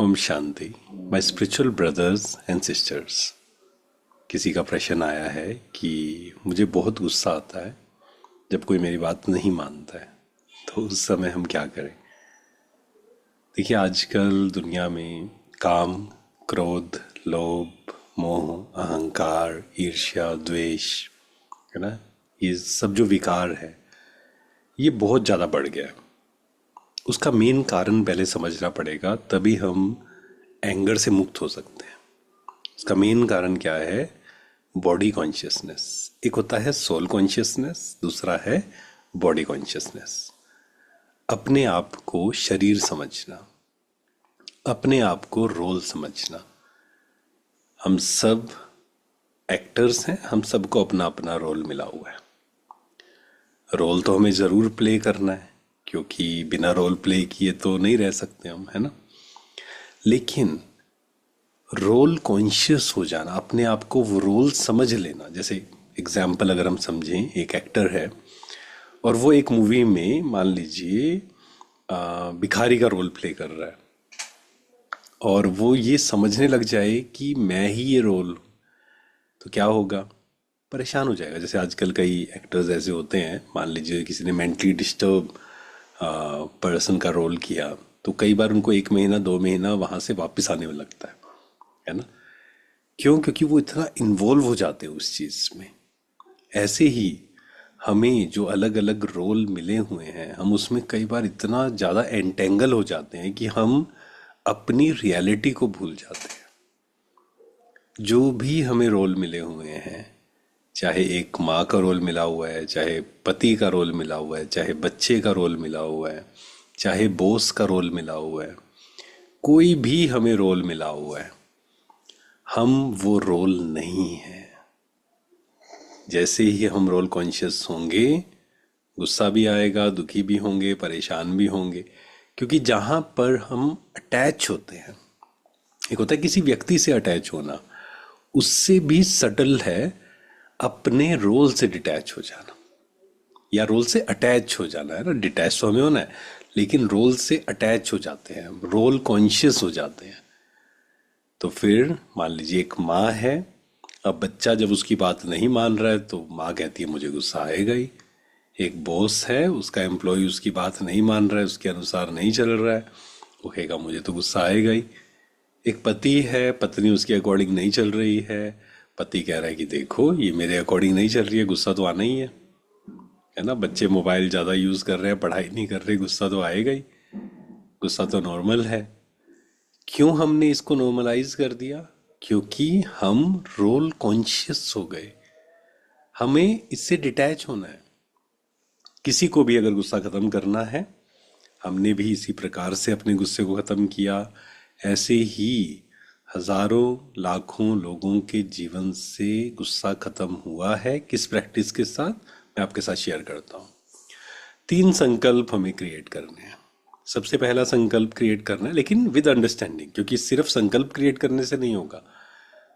ओम शांति। My spiritual brothers and sisters, किसी का प्रश्न आया है कि मुझे बहुत गुस्सा आता है जब कोई मेरी बात नहीं मानता है, तो उस समय हम क्या करें। देखिए, आजकल दुनिया में काम, क्रोध, लोभ, मोह, अहंकार, ईर्ष्या, द्वेष, है ना, ये सब जो विकार है ये बहुत ज़्यादा बढ़ गया है। उसका मेन कारण पहले समझना पड़ेगा, तभी हम एंगर से मुक्त हो सकते हैं। इसका मेन कारण क्या है? Body consciousness. एक होता है सोल कॉन्शियसनेस, दूसरा है बॉडी कॉन्शियसनेस। अपने आप को शरीर समझना, अपने आप को रोल समझना। हम सब एक्टर्स हैं, हम सबको अपना अपना रोल मिला हुआ है। रोल तो हमें ज़रूर प्ले करना है, क्योंकि बिना रोल प्ले किए तो नहीं रह सकते हम, है ना। लेकिन रोल कॉन्शियस हो जाना, अपने आप को वो रोल समझ लेना। जैसे एग्जाम्पल अगर हम समझें, एक एक्टर है और वो एक मूवी में मान लीजिए भिखारी का रोल प्ले कर रहा है, और वो ये समझने लग जाए कि मैं ही ये रोल हूं, तो क्या होगा? परेशान हो जाएगा। जैसे आजकल कई एक्टर्स ऐसे होते हैं, मान लीजिए किसी ने मेंटली डिस्टर्ब पर्सन का रोल किया, तो कई बार उनको 1 महीना 2 महीना वहां से वापस आने में लगता है ना। क्यों? क्योंकि वो इतना इन्वॉल्व हो जाते हैं उस चीज में। ऐसे ही हमें जो अलग अलग रोल मिले हुए हैं, हम उसमें कई बार इतना ज्यादा एंटेंगल हो जाते हैं कि हम अपनी रियलिटी को भूल जाते हैं। जो भी हमें रोल मिले हुए हैं, चाहे एक माँ का रोल मिला हुआ है, चाहे पति का रोल मिला हुआ है, चाहे बच्चे का रोल मिला हुआ है, चाहे बॉस का रोल मिला हुआ है, कोई भी हमें रोल मिला हुआ है, हम वो रोल नहीं है। जैसे ही हम रोल कॉन्शियस होंगे, गुस्सा भी आएगा, दुखी भी होंगे, परेशान भी होंगे। क्योंकि जहां पर हम अटैच होते हैं, एक होता है किसी व्यक्ति से अटैच होना, उससे भी सटल है अपने रोल से डिटैच हो जाना, या रोल से अटैच हो जाना, है ना। डिटैच तो हमें होना है, लेकिन रोल से अटैच हो जाते हैं, रोल कॉन्शियस हो जाते हैं। तो फिर मान लीजिए एक माँ है, अब बच्चा जब उसकी बात नहीं मान रहा है तो माँ कहती है मुझे गुस्सा आएगा ही। एक बॉस है, उसका एम्प्लॉय उसकी बात नहीं मान रहा है, उसके अनुसार नहीं चल रहा है, वो कहेगा मुझे तो गुस्सा आएगा ही। एक पति है, पत्नी उसके अकॉर्डिंग नहीं चल रही है, पति कह रहा है कि देखो ये मेरे अकॉर्डिंग नहीं चल रही है, गुस्सा तो आना ही है ना। बच्चे मोबाइल ज़्यादा यूज़ कर रहे हैं, पढ़ाई नहीं कर रहे, गुस्सा तो आएगा ही। गुस्सा तो नॉर्मल है। क्यों हमने इसको नॉर्मलाइज कर दिया? क्योंकि हम रोल कॉन्शियस हो गए। हमें इससे डिटैच होना है। किसी को भी अगर गुस्सा खत्म करना है, हमने भी इसी प्रकार से अपने गुस्से को खत्म किया। ऐसे ही हजारों लाखों लोगों के जीवन से गुस्सा खत्म हुआ है। किस प्रैक्टिस के साथ, मैं आपके साथ शेयर करता हूँ। 3 संकल्प हमें क्रिएट करने हैं। सबसे पहला संकल्प क्रिएट करना है, लेकिन विद अंडरस्टैंडिंग, क्योंकि सिर्फ संकल्प क्रिएट करने से नहीं होगा,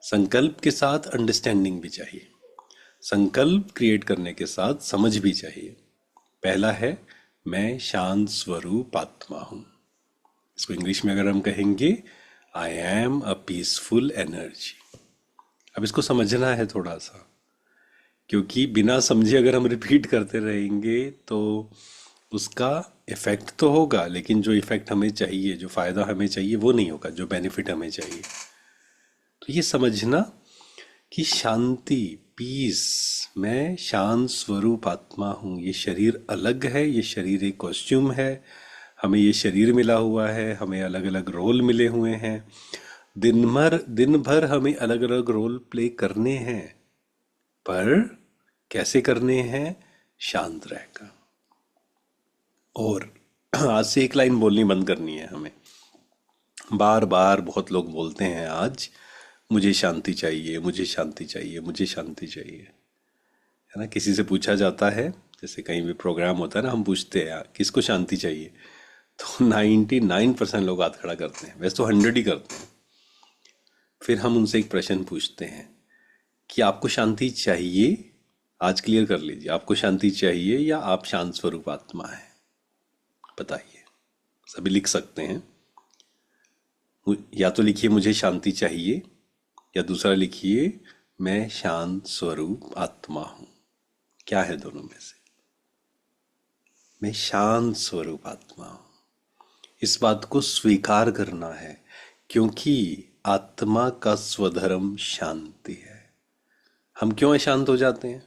संकल्प के साथ अंडरस्टैंडिंग भी चाहिए। संकल्प क्रिएट करने के साथ समझ भी चाहिए। पहला है, मैं शांत स्वरूप आत्मा हूं। इसको इंग्लिश में अगर हम कहेंगे, आई एम अ पीसफुल एनर्जी। अब इसको समझना है थोड़ा सा, क्योंकि बिना समझे अगर हम रिपीट करते रहेंगे तो उसका इफेक्ट तो होगा, लेकिन जो इफेक्ट हमें चाहिए, जो फायदा हमें चाहिए, वो नहीं होगा, जो बेनिफिट हमें चाहिए। तो ये समझना कि शांति, पीस, मैं शांत स्वरूप आत्मा हूँ। ये शरीर अलग है, ये शरीर एक कॉस्ट्यूम है, हमें ये शरीर मिला हुआ है, हमें अलग अलग रोल मिले हुए हैं। दिन भर हमें अलग अलग रोल प्ले करने हैं, पर कैसे करने हैं? शांत रहकर। और आज से एक लाइन बोलनी बंद करनी है हमें। बार बार बहुत लोग बोलते हैं आज, मुझे शांति चाहिए, मुझे शांति चाहिए, मुझे शांति चाहिए, है ना। किसी से पूछा जाता है, जैसे कहीं भी प्रोग्राम होता है ना, हम पूछते हैं यार किसको शांति चाहिए, तो 99% लोग हाथ खड़ा करते हैं। वैसे तो 100 ही करते हैं। फिर हम उनसे एक प्रश्न पूछते हैं कि आपको शांति चाहिए? आज क्लियर कर लीजिए, आपको शांति चाहिए या आप शांत स्वरूप आत्मा है? बताइए। सभी लिख सकते हैं। या तो लिखिए मुझे शांति चाहिए, या दूसरा लिखिए मैं शांत स्वरूप आत्मा हूं। क्या है दोनों में से? मैं शांत स्वरूप आत्मा हूं। इस बात को स्वीकार करना है, क्योंकि आत्मा का स्वधर्म शांति है। हम क्यों अशांत हो जाते हैं,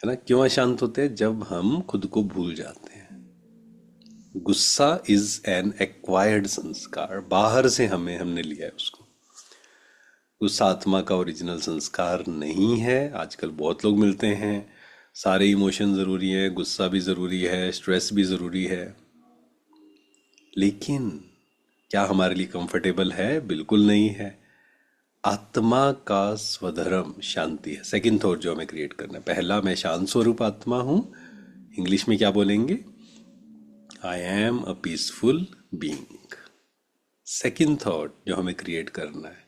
है ना? क्यों अशांत होते हैं? जब हम खुद को भूल जाते हैं। गुस्सा इज एन एक्वायर्ड संस्कार, बाहर से हमने लिया है उसको। गुस्सा आत्मा का ओरिजिनल संस्कार नहीं है। आजकल बहुत लोग मिलते हैं, सारे इमोशन जरूरी है, गुस्सा भी जरूरी है, स्ट्रेस भी जरूरी है, लेकिन क्या हमारे लिए कंफर्टेबल है? बिल्कुल नहीं है। आत्मा का स्वधर्म शांति है। सेकंड थॉट जो हमें क्रिएट करना है, पहला मैं शांत स्वरूप आत्मा हूं, इंग्लिश में क्या बोलेंगे? I am a peaceful being. Second thought जो हमें क्रिएट करना है,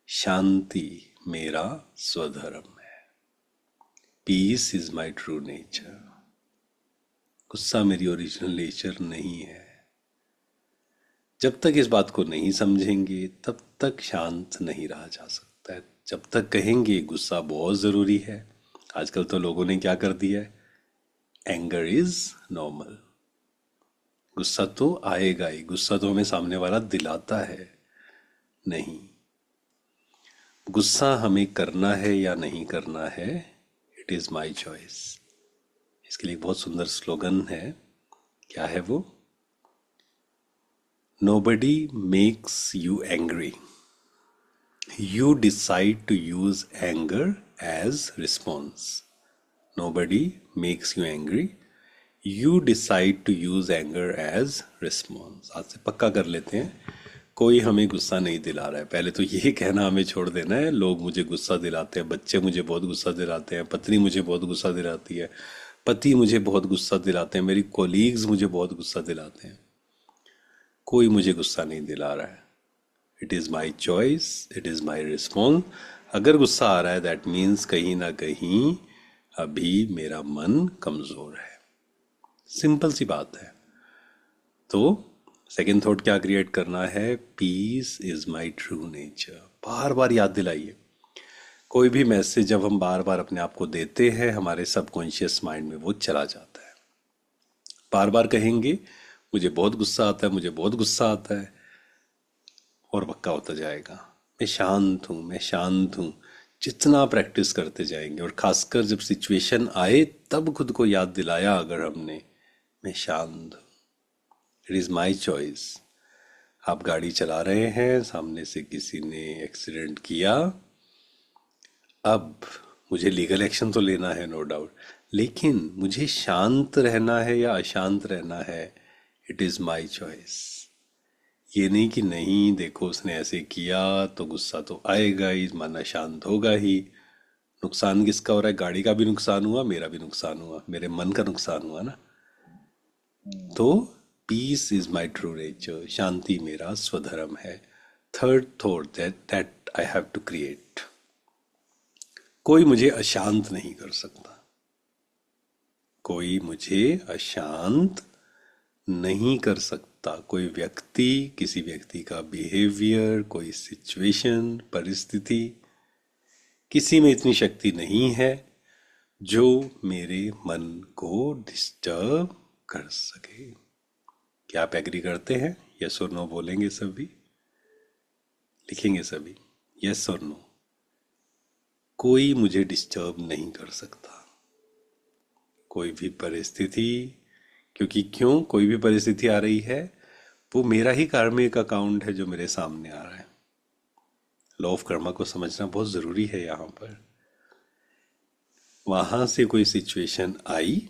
शांति मेरा स्वधर्म है। Peace is my true nature. गुस्सा मेरी ओरिजिनल नेचर नहीं है। जब तक इस बात को नहीं समझेंगे तब तक शांत नहीं रहा जा सकता है। जब तक कहेंगे गुस्सा बहुत ज़रूरी है, आजकल तो लोगों ने क्या कर दिया है, एंगर इज नॉर्मल। गुस्सा तो आएगा ही, गुस्सा तो हमें सामने वाला दिलाता है। नहीं, गुस्सा हमें करना है या नहीं करना है, इट इज़ माई चॉइस। इसके लिए एक बहुत सुंदर स्लोगन है। क्या है वो? Nobody makes you angry, you decide to use anger as response. Nobody makes you angry, you decide to use anger as response. आज से पक्का कर लेते हैं, कोई हमें गुस्सा नहीं दिला रहा है। पहले तो ये कहना हमें छोड़ देना है, लोग मुझे गुस्सा दिलाते हैं, बच्चे मुझे बहुत गुस्सा दिलाते हैं, पत्नी मुझे बहुत गुस्सा दिलाती है, पति मुझे बहुत गुस्सा दिलाते हैं, मेरी कोलीग्स मुझे बहुत गुस्सा दिलाते हैं। कोई मुझे गुस्सा नहीं दिला रहा है। It is my choice, it is my response. अगर गुस्सा आ रहा है दैट मीन्स कहीं ना कहीं अभी मेरा मन कमज़ोर है। सिंपल सी बात है। तो सेकेंड थॉट क्या क्रिएट करना है? Peace is my true nature. बार बार याद दिलाइए। कोई भी मैसेज जब हम बार बार अपने आप को देते हैं, हमारे सबकॉन्शियस माइंड में वो चला जाता है। बार बार कहेंगे मुझे बहुत गुस्सा आता है, मुझे बहुत गुस्सा आता है, और पक्का होता जाएगा। मैं शांत हूँ, मैं शांत हूँ। जितना प्रैक्टिस करते जाएंगे, और खासकर जब सिचुएशन आए तब खुद को याद दिलाया अगर हमने, मैं शांत हूँ, इट इज़ माई चॉइस। आप गाड़ी चला रहे हैं, सामने से किसी ने एक्सीडेंट किया, अब मुझे लीगल एक्शन तो लेना है नो डाउट, लेकिन मुझे शांत रहना है या अशांत रहना है, इट इज़ माई चॉइस। ये नहीं कि नहीं देखो उसने ऐसे किया तो गुस्सा तो आएगा ही, माना शांत होगा ही। नुकसान किसका हो रहा है? गाड़ी का भी नुकसान हुआ, मेरा भी नुकसान हुआ, मेरे मन का नुकसान हुआ ना। तो peace is my true nature, शांति मेरा स्वधर्म है। Third thought that I have to create, कोई मुझे अशांत नहीं कर सकता। कोई मुझे अशांत नहीं कर सकता। कोई व्यक्ति, किसी व्यक्ति का बिहेवियर, कोई सिचुएशन, परिस्थिति, किसी में इतनी शक्ति नहीं है जो मेरे मन को डिस्टर्ब कर सके। क्या आप एग्री करते हैं? यस और नो बोलेंगे सभी, लिखेंगे सभी यस और नो। कोई मुझे डिस्टर्ब नहीं कर सकता, कोई भी परिस्थिति। क्योंकि क्यों कोई भी परिस्थिति आ रही है, वो मेरा ही कार्मिक अकाउंट है जो मेरे सामने आ रहा है। लॉ ऑफ कर्मा को समझना बहुत ज़रूरी है। यहाँ पर वहाँ से कोई सिचुएशन आई,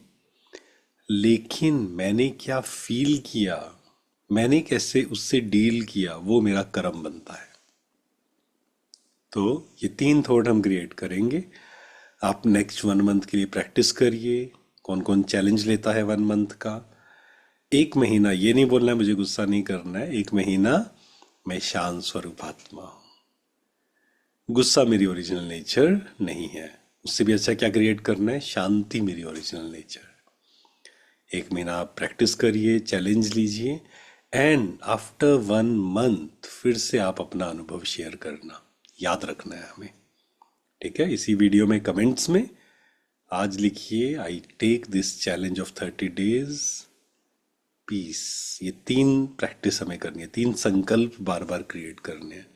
लेकिन मैंने क्या फील किया, मैंने कैसे उससे डील किया, वो मेरा कर्म बनता है। तो ये तीन थॉट हम क्रिएट करेंगे। आप नेक्स्ट 1 मंथ के लिए प्रैक्टिस करिए। कौन कौन चैलेंज लेता है 1 मंथ का? 1 महीना ये नहीं बोलना है मुझे गुस्सा नहीं करना है, 1 महीना मैं शांत स्वरूप आत्मा हूं, गुस्सा मेरी ओरिजिनल नेचर नहीं है। उससे भी अच्छा क्या क्रिएट करना है? शांति मेरी ओरिजिनल नेचर। 1 महीना आप प्रैक्टिस करिए, चैलेंज लीजिए, एंड आफ्टर 1 मंथ फिर से आप अपना अनुभव शेयर करना, याद रखना है हमें। ठीक है, इसी वीडियो में कमेंट्स में आज लिखिए, I take this challenge of 30 days peace. ये 3 प्रैक्टिस हमें करनी है, 3 संकल्प बार बार क्रिएट करने हैं।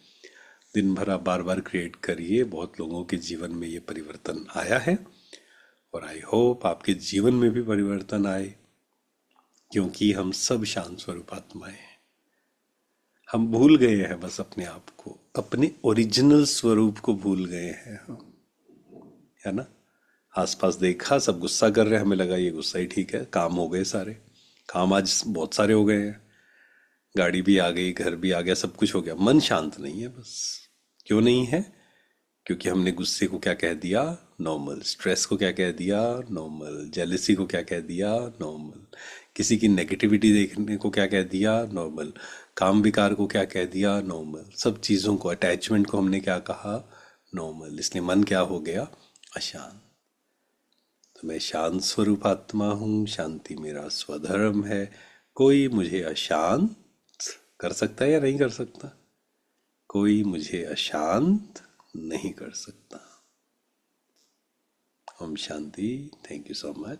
दिन भर आप बार बार क्रिएट करिए, बहुत लोगों के जीवन में ये परिवर्तन आया है और आई होप आपके जीवन में भी परिवर्तन आए, क्योंकि हम सब शांत स्वरूप आत्माएं हैं। हम भूल गए हैं बस अपने आप को, अपने ओरिजिनल स्वरूप को भूल गए हैं हम, है ना। आसपास देखा सब गुस्सा कर रहे हैं, हमें लगा ये गुस्सा ही ठीक है, काम हो गए सारे। काम आज बहुत सारे हो गए हैं, गाड़ी भी आ गई, घर भी आ गया, सब कुछ हो गया, मन शांत नहीं है बस। क्यों नहीं है? क्योंकि हमने गुस्से को क्या कह दिया, नॉर्मल। स्ट्रेस को क्या कह दिया, नॉर्मल। जेलिसी को क्या कह दिया, नॉर्मल। किसी की नेगेटिविटी देखने को क्या कह दिया, नॉर्मल। काम विकार को क्या कह दिया, नॉर्मल। सब चीज़ों को, अटैचमेंट को हमने क्या कहा, नॉर्मल। इसलिए मन क्या हो गया, अशांत। तो मैं शांत स्वरूप आत्मा हूँ, शांति मेरा स्वधर्म है। कोई मुझे अशांत कर सकता है या नहीं कर सकता? कोई मुझे अशांत नहीं कर सकता। ओम शांति। Thank you so much.